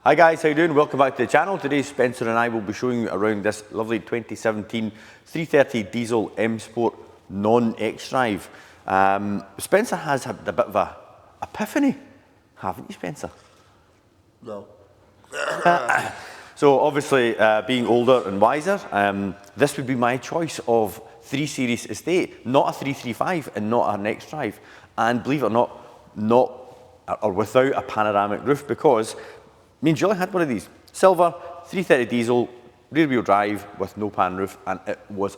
Hi guys, how you doing? Welcome back to the channel. Today Spencer and I will be showing you around this lovely 2017 330 diesel M Sport non-X-Drive. Spencer has had a bit of a epiphany, haven't you, Spencer? No. So obviously, being older and wiser, this would be my choice of 3 Series estate, not a 335 and not an X-Drive. And believe it or not or without a panoramic roof, because me and Julie had one of these. Silver, 330 diesel, rear wheel drive with no pan roof, and it was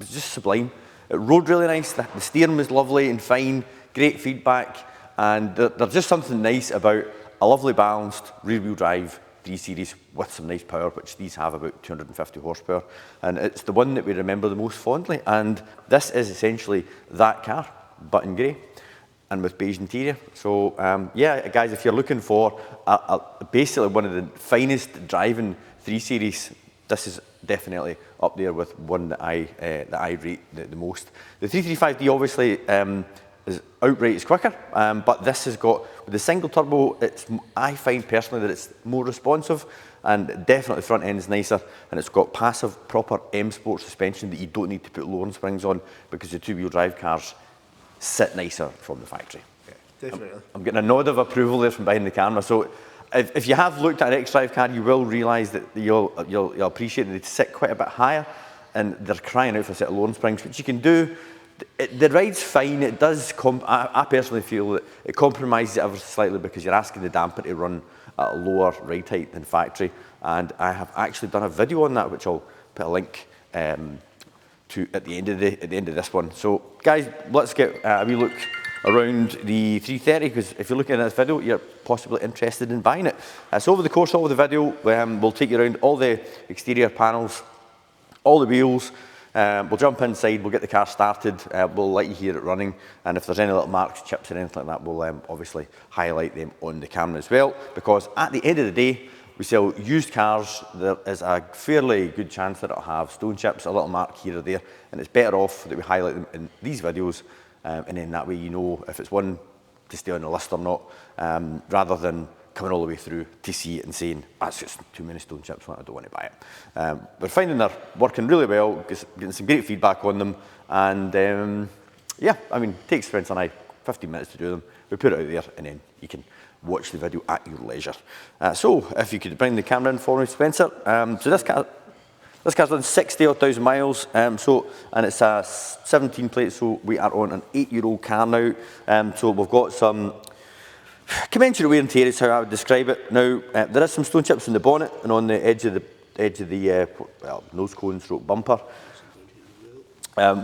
just sublime. It rode really nice, the steering was lovely and fine, great feedback, and there's just something nice about a lovely balanced rear wheel drive 3 Series with some nice power, which these have about 250 horsepower. And it's the one that we remember the most fondly, and this is essentially that car, but in grey and with beige interior. So yeah, guys, if you're looking for basically one of the finest driving 3 Series, this is definitely up there with one that I rate the most. The 335D obviously is outright is quicker, but this has got, with the single turbo, I find personally that it's more responsive, and definitely the front end is nicer, and it's got passive proper M Sport suspension that you don't need to put lowering springs on, because the 2-wheel drive cars sit nicer from the factory. Yeah, definitely. I'm getting a nod of approval there from behind the camera. So if you have looked at an X-Drive car, you will realise that you'll appreciate that they sit quite a bit higher, and they're crying out for a set of lowering springs, which you can do. The ride's fine. It does, I personally feel that it compromises it ever so slightly, because you're asking the damper to run at a lower ride height than factory, and I have actually done a video on that, which I'll put a link to at the end of this one. So guys, let's get a wee look around the 330, because if you're looking at this video, you're possibly interested in buying it. So over the course of the video, we'll take you around all the exterior panels, all the wheels. We'll jump inside, we'll get the car started, we'll let you hear it running, and if there's any little marks, chips or anything like that, we'll obviously highlight them on the camera as well, because at the end of the day, we sell used cars. There is a fairly good chance that it'll have stone chips, a little mark here or there, and it's better off that we highlight them in these videos, and then that way you know if it's one to stay on the list or not, rather than coming all the way through to see it and saying, that's just too many stone chips, I don't want to buy it. We're finding they're working really well, getting some great feedback on them, and yeah, I mean, it takes Spencer and I 15 minutes to do them. We put it out there, and then you can watch the video at your leisure. So if you could bring the camera in for me, Spencer. So this car's done 60,000 miles, and it's a 17 plate, so we are on an 8-year-old car now. So we've got some commensurate wear and tear is how I would describe it. Now, there is some stone chips in the bonnet and on the edge of the nose cone stroke bumper.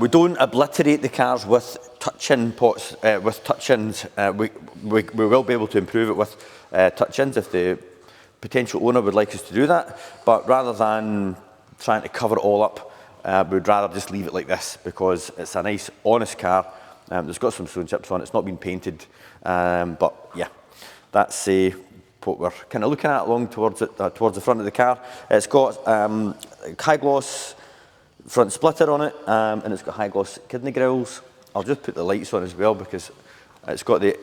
We don't obliterate the cars with touch-in pots, with touch-ins. We will be able to improve it with touch-ins if the potential owner would like us to do that. But rather than trying to cover it all up, we'd rather just leave it like this, because it's a nice, honest car. There's got some stone chips on it. It's not been painted, but yeah, that's what we're kind of looking at along towards the front of the car. It's got high gloss front splitter on it, and it's got high gloss kidney grills. I'll just put the lights on as well, because it's got the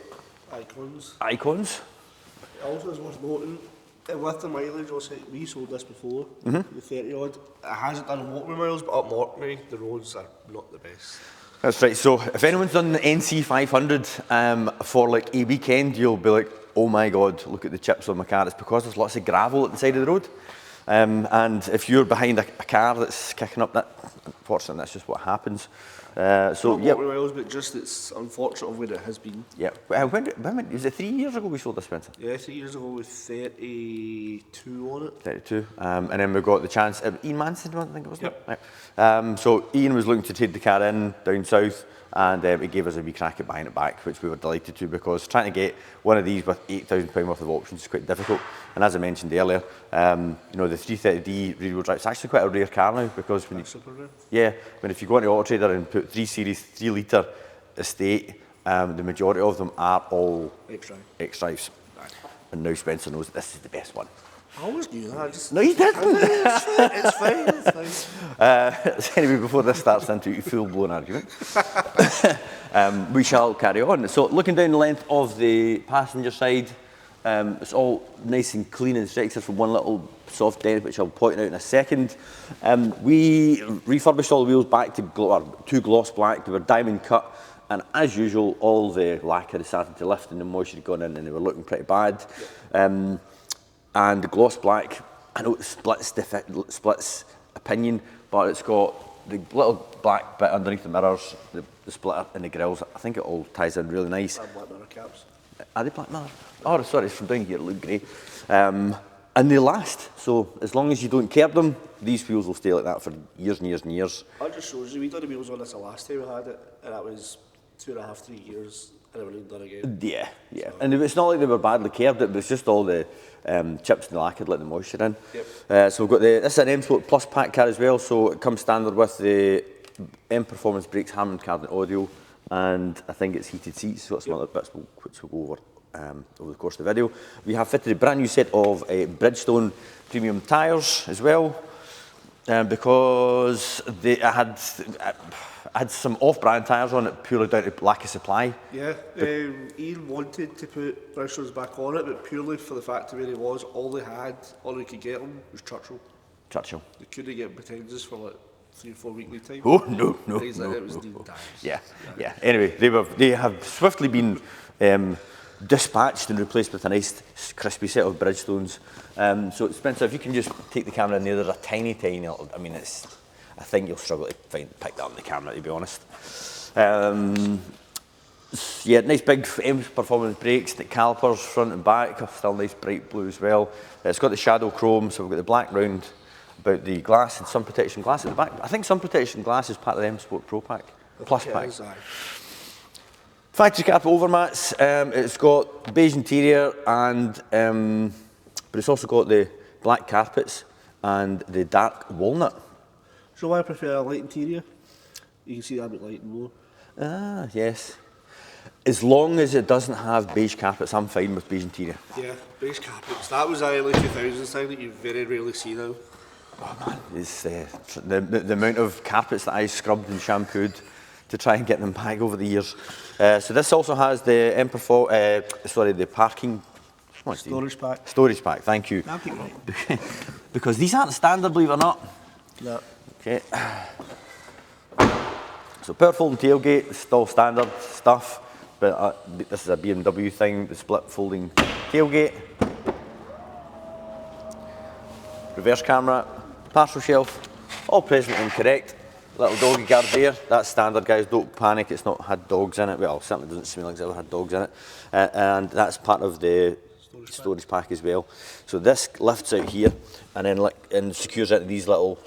icons. It also is worth noting, with the mileage, we sold this before, the 30 odd. It hasn't done motorway miles, but up Mortney, the roads are not the best. That's right. So if anyone's done the NC 500 for like a weekend, you'll be like, oh my God, look at the chips on my car. It's because there's lots of gravel at the side of the road. And if you're behind a car that's kicking up, that, unfortunately, that's just what happens. So yeah, miles, but just it's unfortunate of where it has been. Yeah. When was it 3 years ago we sold this, Spencer? Yeah, 3 years ago with 32 on it. 32. And then we got the chance. Ian Manson, I think it was. Yep. Right. So Ian was looking to take the car in down south, and he gave us a wee crack at buying it back, which we were delighted to, because trying to get one of these with £8,000 worth of options is quite difficult. And as I mentioned earlier, you know, the 330D rear wheel drive, it's actually quite a rare car now, because when super rare. Yeah, when if you go into Auto Trader and put 3 Series 3 litre estate, the majority of them are all X-Drives. Right. And now Spencer knows that this is the best one. I always knew that. No, you didn't. It's fine, it's fine. Anyway, before this starts into a full-blown argument, we shall carry on. So looking down the length of the passenger side, It's all nice and clean and straight except for one little soft dent, which I'll point out in a second. We refurbished all the wheels back to gloss black. They were diamond cut, and as usual, all the lacquer had started to lift and the moisture had gone in, and they were looking pretty bad. And the gloss black, I know it splits opinion, but it's got the little black bit underneath the mirrors, the splitter and the grills. I think it all ties in really nice. And black mirror caps. Are they black mirror? Oh, sorry, it's from down here, it looked grey. And they last, so as long as you don't curb them, these wheels will stay like that for years and years and years. That just shows you, we done the wheels on this the last time we had it, and that was 2.5, 3 years, and it went done again. Yeah. So. And it's not like they were badly curbed, it was just all the chips and the lacquer let the moisture in. Yep. So we've got this is an M Sport Plus pack car as well, so it comes standard with the M Performance brakes, Harman Kardon audio, and I think it's heated seats, so got some other bits which we'll go over over the course of the video. We have fitted a brand new set of Bridgestone premium tyres as well, because I had some off-brand tyres on it purely down to lack of supply. Yeah, Ian wanted to put Bridgestones back on it, but purely for the fact of where he was, all they could get him was Churchill. They couldn't get Pretenders for like 3 or 4 week lead time. Oh, no. It was Dean Dyers. Yeah. Anyway, they have swiftly been dispatched and replaced with a nice crispy set of Bridgestones. So Spencer, if you can just take the camera in there, there's a tiny, I mean, I think you'll struggle to pick that up on the camera, to be honest. Yeah, nice big M Performance brakes, the calipers front and back, still nice bright blue as well. It's got the shadow chrome, so we've got the black round about the glass and sun protection glass at the back. I think sun protection glass is part of the M Sport Pro pack, Plus pack. Factory carpet overmats. It's got beige interior, and but it's also got the black carpets and the dark walnut. So I prefer a light interior. You can see that a bit light and more. Ah, yes. As long as it doesn't have beige carpets, I'm fine with beige interior. Yeah, beige carpets. That was early 2000s thing that you very rarely see now. Oh man, it's the amount of carpets that I scrubbed and shampooed to try and get them back over the years. So this also has the the parking storage pack. Storage pack, thank you. Because these aren't standard, believe it or not. No. Okay. So power folding tailgate, still standard stuff, but this is a BMW thing, the split folding tailgate. Reverse camera, parcel shelf, all present and correct. Little doggy guard there, that's standard guys, don't panic, it's not had dogs in it. Well, it certainly doesn't smell like it's ever had dogs in it. And that's part of the storage pack as well. So this lifts out here and then secures into these little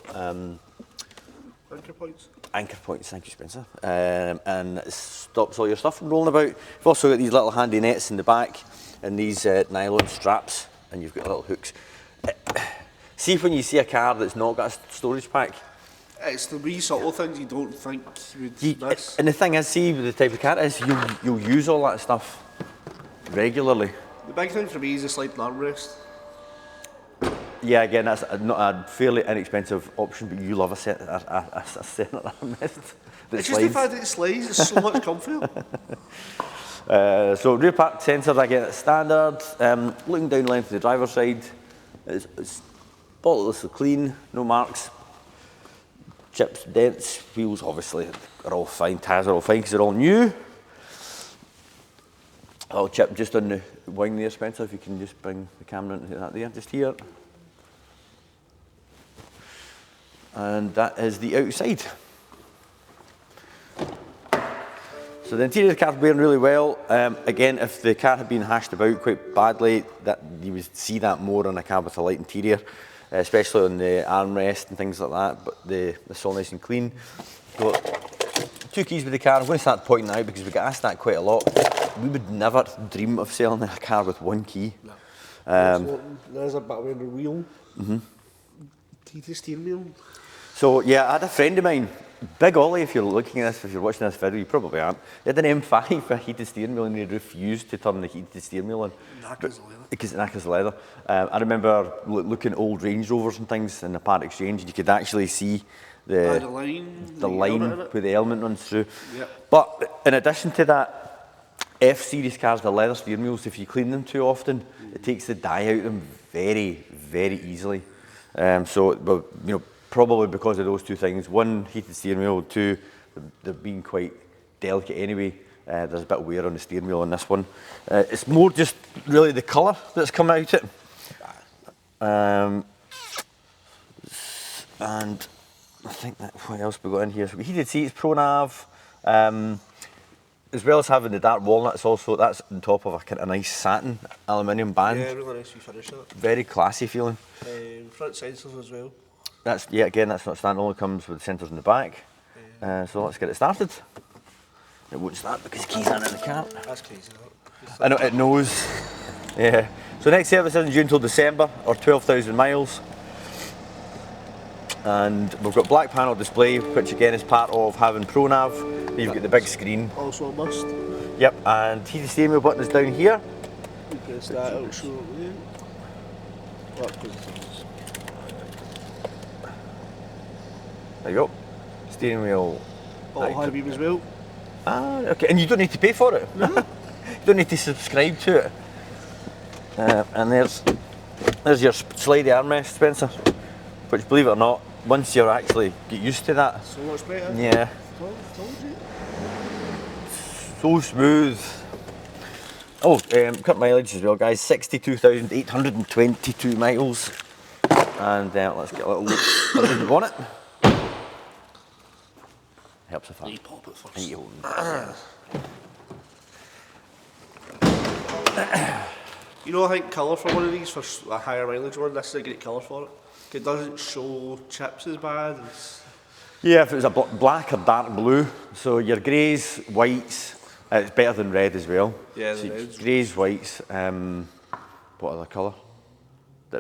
anchor points. Anchor points, thank you Spencer. And it stops all your stuff from rolling about. You've also got these little handy nets in the back and these nylon straps, and you've got little hooks. See when you see a car that's not got a storage pack, it's the wee subtle things you don't think you would miss. And the thing is, see with the type of car it is, you'll use all that stuff regularly. The big thing for me is the sliding armrest. Yeah, again, that's not a fairly inexpensive option, but you love a centre armrest. It's just the fact that it slides, it's so much comfier. So rear park sensors, again, it's standard. Looking down the length of the driver's side, it's spotlessly clean, no marks. Chips, dents, wheels obviously are all fine, tyres are all fine because they're all new. I'll chip just on the wing there, Spencer, if you can just bring the camera into that there, just here. And that is the outside. So the interior of the car is wearing really well. Again, if the car had been hashed about quite badly, that you would see that more on a car with a light interior, especially on the armrest and things like that, but it's all nice and clean. Got 2 keys with the car. I'm going to start pointing out because we get asked that quite a lot. We would never dream of selling a car with 1 key. No. There's a battery on the wheel. Heated steering wheel. So yeah, I had a friend of mine, Big Ollie, if you're looking at this, if you're watching this video, you probably aren't. He had an M5 with a heated steering wheel and he refused to turn the heated steering wheel on. Knackers of leather. Because it knackers the leather. I remember looking at old Range Rovers and things in the part exchange, and you could actually see the line where the element runs through. Yep. But in addition to that, F-series cars, the leather steering wheels, if you clean them too often, it takes the dye out of them very, very easily. So, well, you know, probably because of those two things. One, heated steering wheel. Two, they're being quite delicate anyway. There's a bit of wear on the steering wheel on this one. It's more just really the colour that's come out it. And I think that, what else we got in here? So heated seats, Pro Nav. As well as having the dark walnuts also, that's on top of a kind of nice satin aluminium band. Yeah, really nice finish that. Very classy feeling. Front sensors as well. That's, yeah, again, that's not standalone, it comes with sensors in the back. So let's get it started. It won't start because the keys aren't in the car. That's crazy. I know, it knows. Yeah. So next service isn't due until December, or 12,000 miles. And we've got black panel display, which again is part of having Pro Nav. You've got the big screen. Also a must. Yep, and heated steering wheel button is down here. You press that, it'll show up there. There you go. Steering wheel. Auto high beam as well. Ah, okay, and you don't need to pay for it. You don't need to subscribe to it. And there's your slidey armrest, Spencer. Which, believe it or not, once you actually get used to that. So much better. Yeah. Told you. So smooth. Oh, current mileage as well, guys. 62,822 miles. And let's get a little look under the bonnet. Helps if I pop it first. You know, I think colour for one of these, for a higher mileage one, this is a great colour for it. It doesn't show chips as bad. Yeah, if it was a black or dark blue. So your greys, whites, it's better than red as well. Yeah, so the reds. Greys, whites, what other colour?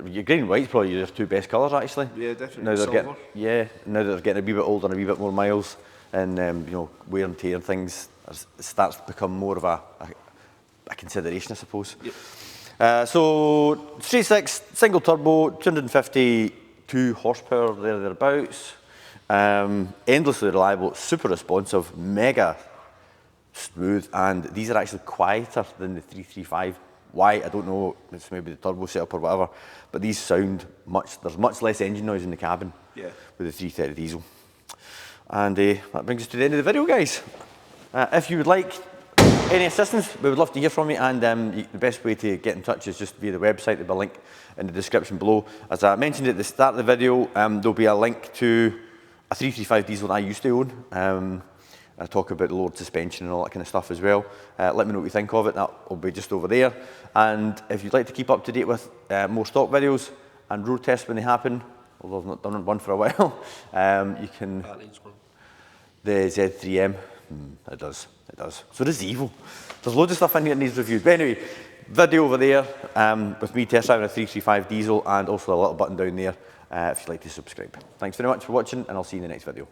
Your grey and white's probably your two best colours actually. Yeah, definitely. Now they're Silver. now that they're getting a wee bit older and a wee bit more miles, and you know, wear and tear and things, it starts to become more of a consideration, I suppose. Yep. So 3.6 single turbo, 252 horsepower thereabouts. Endlessly reliable, super responsive, mega smooth, and these are actually quieter than the 335. Why, I don't know, it's maybe the turbo setup or whatever, but these sound there's much less engine noise in the cabin with the 330 diesel. And that brings us to the end of the video, guys. If you would like any assistance, we would love to hear from you, and the best way to get in touch is just via the website. There'll be a link in the description below. As I mentioned at the start of the video, there'll be a link to a 335 diesel that I used to own. I talk about the lowered suspension and all that kind of stuff as well. Let me know what you think of it. That will be just over there. And if you'd like to keep up to date with more stock videos and road tests when they happen, although I've not done one for a while, you can... That needs one. The Z3M, it does. So does Evo. There's loads of stuff in here that needs reviewed. But anyway, video over there with me test driving a 335 diesel, and also a little button down there if you'd like to subscribe. Thanks very much for watching, and I'll see you in the next video.